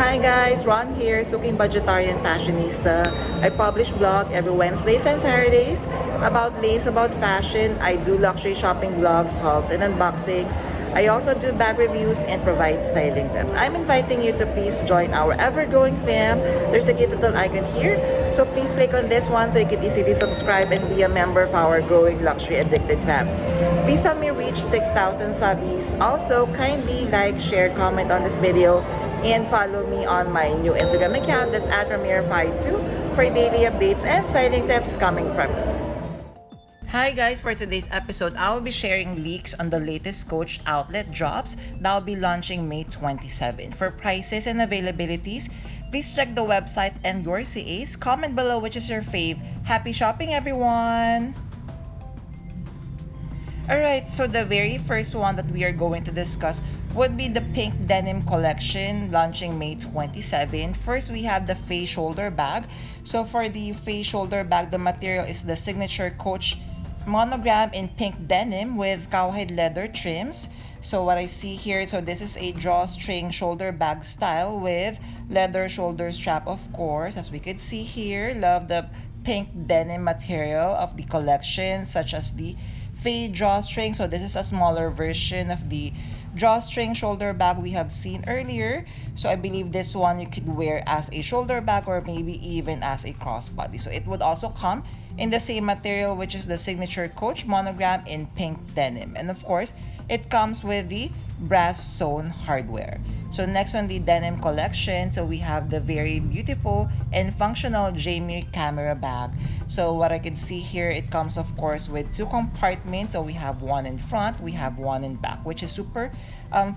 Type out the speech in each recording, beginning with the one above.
Hi guys, Ron here, Suking Budgetarian Fashionista. I publish blog every Wednesdays and Saturdays about lace, about fashion. I do luxury shopping vlogs, hauls, and unboxings. I also do bag reviews and provide styling tips. I'm inviting you to please join our ever-growing fam. There's a cute little icon here. So please click on this one so you can easily subscribe and be a member of our growing luxury addicted fam. Please help me reach 6,000 subbies. Also, kindly like, share, comment on this video, and follow me on my new Instagram account, that's at Ramir52, for daily updates and styling tips coming from me. Hi guys, for today's episode, I will be sharing leaks on the latest Coach outlet drops that will be launching May 27. For prices and availabilities, please check the website and your CAs. Comment below which is your fave. Happy shopping, everyone! Alright, so the very first one that we are going to discuss would be the pink denim collection launching May 27. First, we have the face shoulder bag. So for the face shoulder bag, the material is the signature Coach monogram in pink denim with cowhide leather trims. So what I see here, so this is a drawstring shoulder bag style with leather shoulder strap, of course, as we could see here. Love the pink denim material of the collection, such as the fade drawstring. So this is a smaller version of the drawstring shoulder bag we have seen earlier. So I believe this one you could wear as a shoulder bag or maybe even as a crossbody. So it would also come in the same material, which is the signature Coach monogram in pink denim. And of course, it comes with the brass sewn hardware. So next on the denim collection, so we have the very beautiful and functional Jamie camera bag. So what I can see here, it comes of course with two compartments. So we have one in front, we have one in back, which is super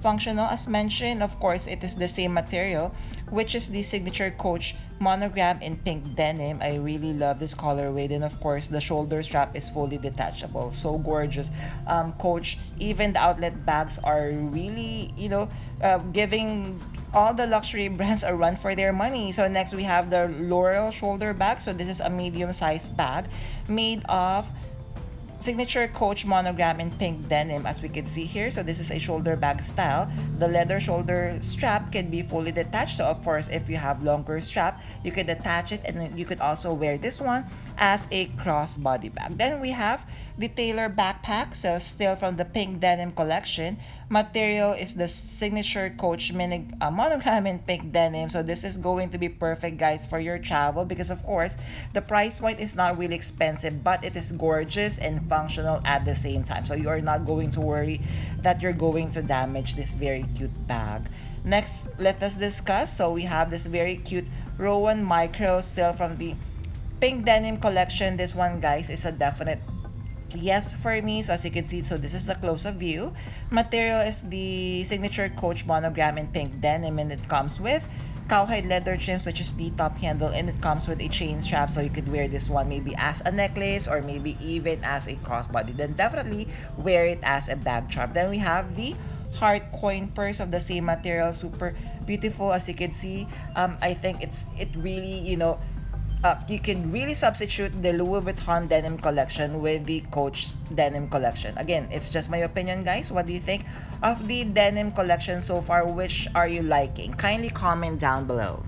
functional. As mentioned, of course, it is the same material, which is the signature Coach monogram in pink denim. I really love this colorway. Then of course the shoulder strap is fully detachable, so gorgeous. Coach, even the outlet bags are really, giving all the luxury brands a run for their money. So next we have the Laurel shoulder bag. So this is a medium-sized bag made of signature Coach monogram in pink denim, as we can see here. So this is a shoulder bag style. The leather shoulder strap can be fully detached. So of course, if you have longer strap, you could attach it, and you could also wear this one as a crossbody bag. Then we have the Taylor backpack. So still from the pink denim collection. Material is the signature Coach monogram in pink denim. So this is going to be perfect, guys, for your travel, because of course the price point is not really expensive, but it is gorgeous and functional at the same time. So you are not going to worry that you're going to damage this very cute bag. Next, let us discuss. So we have this very cute Rowan micro, still from the pink denim collection. This one, guys, is a definite yes for me. So as you can see, so this is the close-up view. Material is the signature Coach monogram in pink denim, and it comes with cowhide leather trims, which is the top handle, and it comes with a chain strap, so you could wear this one maybe as a necklace or maybe even as a crossbody. Then definitely wear it as a bag strap. Then we have the heart coin purse of the same material, super beautiful. As you can see, I think it really, you can really substitute the Louis Vuitton denim collection with the Coach denim collection. Again, it's just my opinion, guys. What do you think of the denim collection so far? Which are you liking? Kindly comment down below.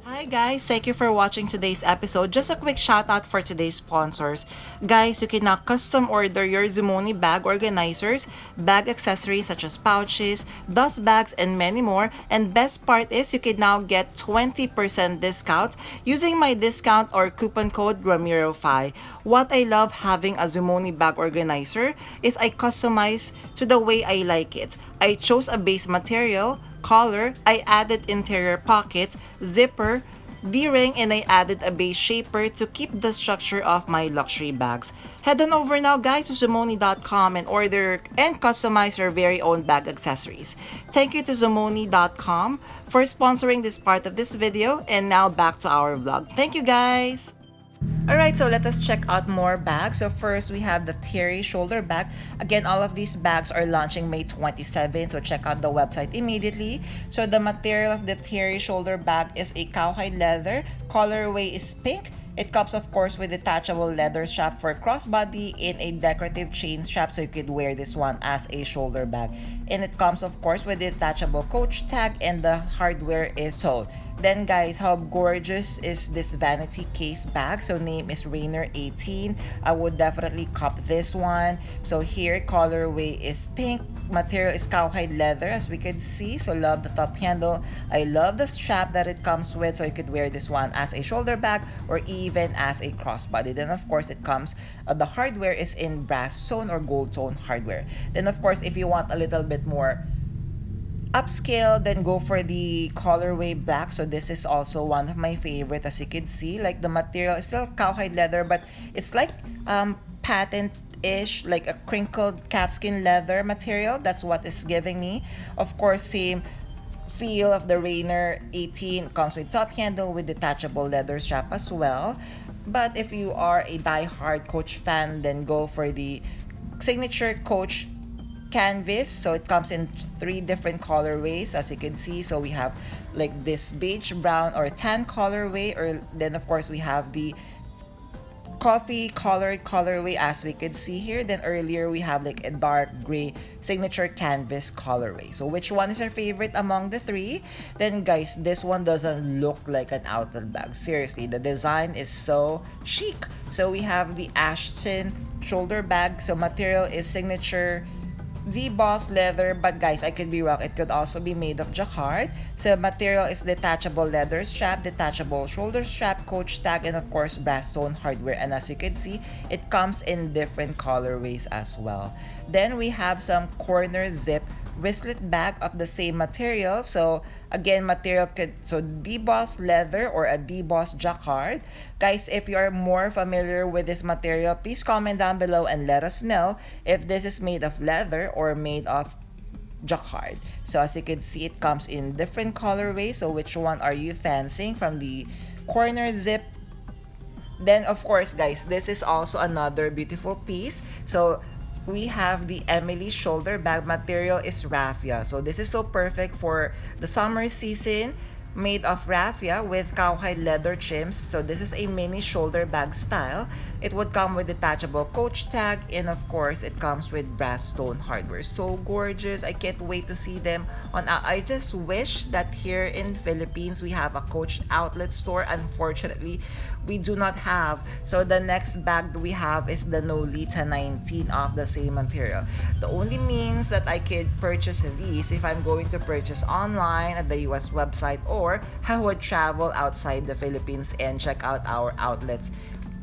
Hi guys, thank you for watching today's episode. Just a quick shout out for today's sponsors. Guys, you can now custom order your Zumoni bag organizers, bag accessories such as pouches, dust bags, and many more. And best part is you can now get 20% discount using my discount or coupon code Ramiro5. What I love having a Zumoni bag organizer is I customize to the way I like it. I chose a base material, collar, I added interior pocket, zipper, D-ring, and I added a base shaper to keep the structure of my luxury bags. Head on over now, guys, to Zumoni.com and order and customize your very own bag accessories. Thank you to Zumoni.com for sponsoring this part of this video, and now back to our vlog. Thank you, guys! Alright, so let us check out more bags. So first, we have the Thierry shoulder bag. Again, all of these bags are launching May 27, so check out the website immediately. So the material of the Thierry shoulder bag is a cowhide leather. Colorway is pink. It comes of course with detachable leather strap for crossbody in a decorative chain strap, so you could wear this one as a shoulder bag. And it comes of course with detachable coach tag, and the hardware is sold. Then guys, how gorgeous is this vanity case bag? So name is Rainer 18. I would definitely cop this one. So here, colorway is pink. Material is cowhide leather, as we can see. So love the top handle. I love the strap that it comes with. So you could wear this one as a shoulder bag or even as a crossbody. Then of course it comes, the hardware is in brass tone or gold tone hardware. Then of course if you want a little bit more upscale, then go for the colorway black. So this is also one of my favorite. As you can see, like the material is still cowhide leather, but it's like patent ish, like a crinkled calfskin leather material. That's what it's giving me. Of course, same feel of the Rainer 18. Comes with top handle with detachable leather strap as well. But if you are a die-hard Coach fan, then go for the signature Coach canvas. So it comes in 3 different colorways, as you can see. So we have like this beige brown or tan colorway, or then of course we have the coffee colored colorway, as we could see here. Then earlier we have like a dark gray signature canvas colorway. So which one is your favorite among the 3? Then guys, this one doesn't look like an outlet bag. Seriously, the design is so chic. So we have the Ashton shoulder bag. So material is signature debossed leather, but guys, I could be wrong. It could also be made of jacquard. So material is detachable leather strap, detachable shoulder strap, coach tag, and of course brass tone hardware. And as you can see, it comes in different colorways as well. Then we have some corner zip wristlet bag of the same material. So again, material could, so debossed leather or a debossed jacquard. Guys, if you are more familiar with this material, please comment down below and let us know if this is made of leather or made of jacquard. So as you can see, it comes in different colorways. So which one are you fancying from the corner zip? Then of course guys, this is also another beautiful piece. So we have the Emily shoulder bag. Material is raffia. So this is so perfect for the summer season. Made of raffia with cowhide leather trims. So this is a mini shoulder bag style. It would come with detachable coach tag, and of course it comes with brass stone hardware. So gorgeous. I can't wait to see them on. I just wish that here in Philippines we have a Coach outlet store. Unfortunately, we do not have. So the next bag we have is the Nolita 19 of the same material. The only means that I could purchase these if I'm going to purchase online at the US website, or I would travel outside the Philippines and check out our outlets,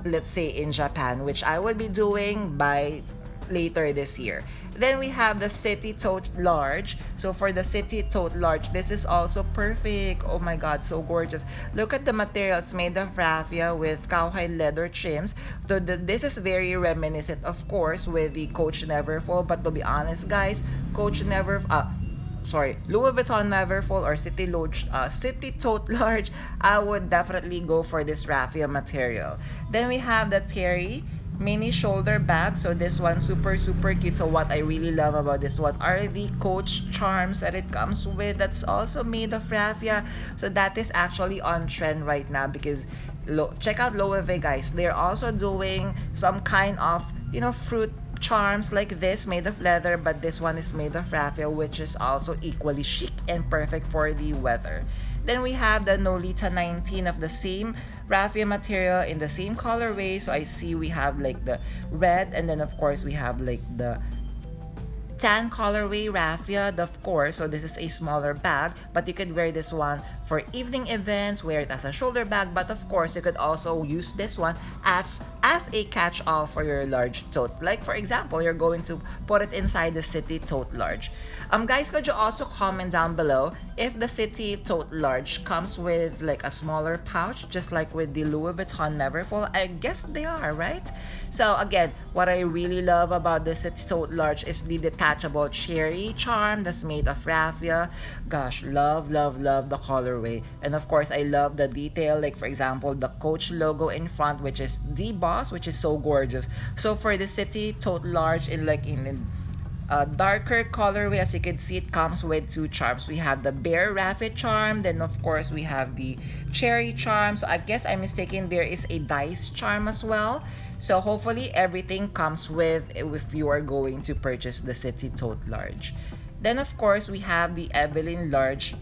let's say in Japan, which I will be doing by later this year. Then we have the City Tote Large. So for the City Tote Large, this is also perfect. Oh my god, so gorgeous. Look at the material. It's made of raffia with cowhide leather trims. So this is very reminiscent, of course, with the Coach Neverfull. But to be honest, guys, Louis Vuitton Neverfull or City Tote Large, I would definitely go for this raffia material. Then we have the Terry mini shoulder bag. So this one super cute. So what I really love about this one are the Coach charms that it comes with. That's also made of raffia. So that is actually on trend right now, because check out Louis Vuitton, guys. They're also doing some kind of, fruit charms like this made of leather, but this one is made of raffia, which is also equally chic and perfect for the weather. Then we have the Nolita 19 of the same raffia material in the same colorway. So I see we have like the red, and then of course we have like the tan colorway raffia, of course. So this is a smaller bag, but you could wear this one for evening events, wear it as a shoulder bag, but of course you could also use this one as a catch-all for your large tote. Like for example, you're going to put it inside the City Tote Large. Guys, could you also comment down below if the City Tote Large comes with like a smaller pouch, just like with the Louis Vuitton Neverfull? I guess they are, right? So again, what I really love about the City Tote Large is the detachable cherry charm that's made of raffia. Gosh, love the colorway. And of course, I love the detail, like for example, the Coach logo in front, which is debossed, which is so gorgeous. So for the City Tote Large, in darker colorway. As you can see, it comes with two charms. We have the Bear Raffia charm, then of course we have the Cherry charm. So I guess I'm mistaken, there is a Dice charm as well. So hopefully everything comes with if you are going to purchase the City Tote Large. Then of course we have the Evelyn Large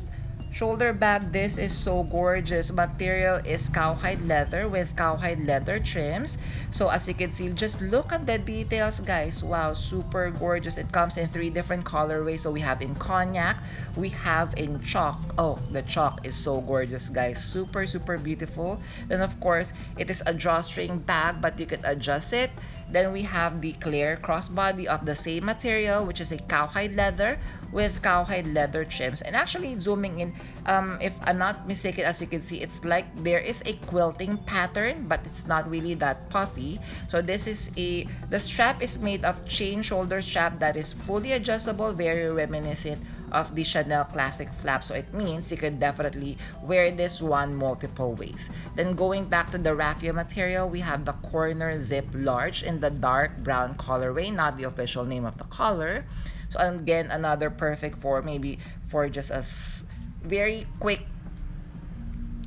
shoulder bag. This is so gorgeous. Material is cowhide leather with cowhide leather trims. So as you can see, just look at the details, guys. Wow, super gorgeous. It comes in 3 different colorways. So we have in cognac, we have in chalk. Oh, the chalk is so gorgeous, guys. Super, super beautiful. Then of course, it is a drawstring bag, but you can adjust it. Then we have the clear crossbody of the same material, which is a cowhide leather with cowhide leather trims. And actually zooming in, if I'm not mistaken, as you can see, it's like there is a quilting pattern, but it's not really that puffy. So this is the strap is made of chain shoulder strap that is fully adjustable, very reminiscent of the Chanel classic flap. So it means you could definitely wear this one multiple ways. Then going back to the raffia material, we have the corner zip large in the dark brown colorway, not the official name of the color. So again, another perfect for maybe for just a very quick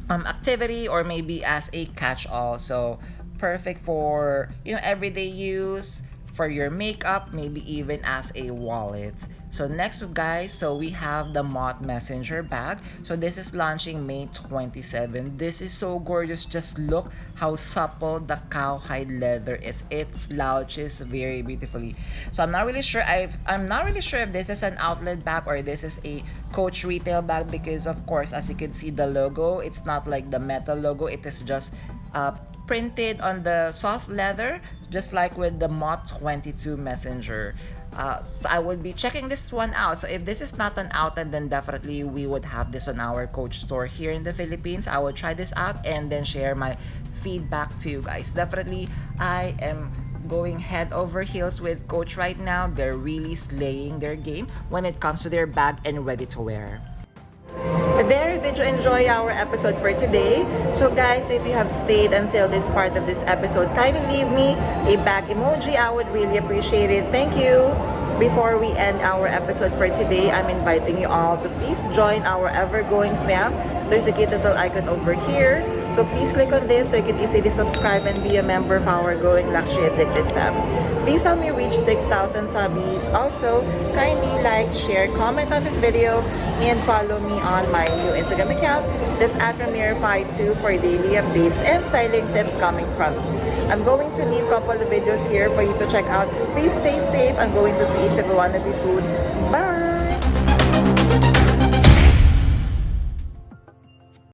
activity, or maybe as a catch-all. So perfect for, you know, everyday use, for your makeup, maybe even as a wallet. So next, guys, so we have the Moth Messenger bag. So this is launching May 27. This is so gorgeous. Just look how supple the cowhide leather is. It slouches very beautifully. So I'm not really sure. I'm not really sure if this is an outlet bag or this is a Coach retail bag, because of course, as you can see, the logo, it's not like the metal logo. It is just printed on the soft leather, just like with the Moth 22 Messenger. So I would be checking this one out. So if this is not an outlet, then definitely we would have this on our Coach store here in the Philippines. I will try this out and then share my feedback to you guys. Definitely, I am going head over heels with Coach right now. They're really slaying their game when it comes to their bag and ready to wear. There, did you enjoy our episode for today? So guys, if you have stayed until this part of this episode, kindly leave me a bag emoji. I would really appreciate it. Thank you. Before we end our episode for today, I'm inviting you all to please join our ever-growing fam. There's a cute little icon over here. So please click on this so you can easily subscribe and be a member of our growing luxury addicted fam. Please help me reach 6,000 subbies. Also, kindly like, share, comment on this video, and follow me on my new Instagram account. That's @Ramir52 for daily updates and styling tips coming from me. I'm going to leave a couple of videos here for you to check out. Please stay safe. I'm going to see each and every one of you soon. Bye!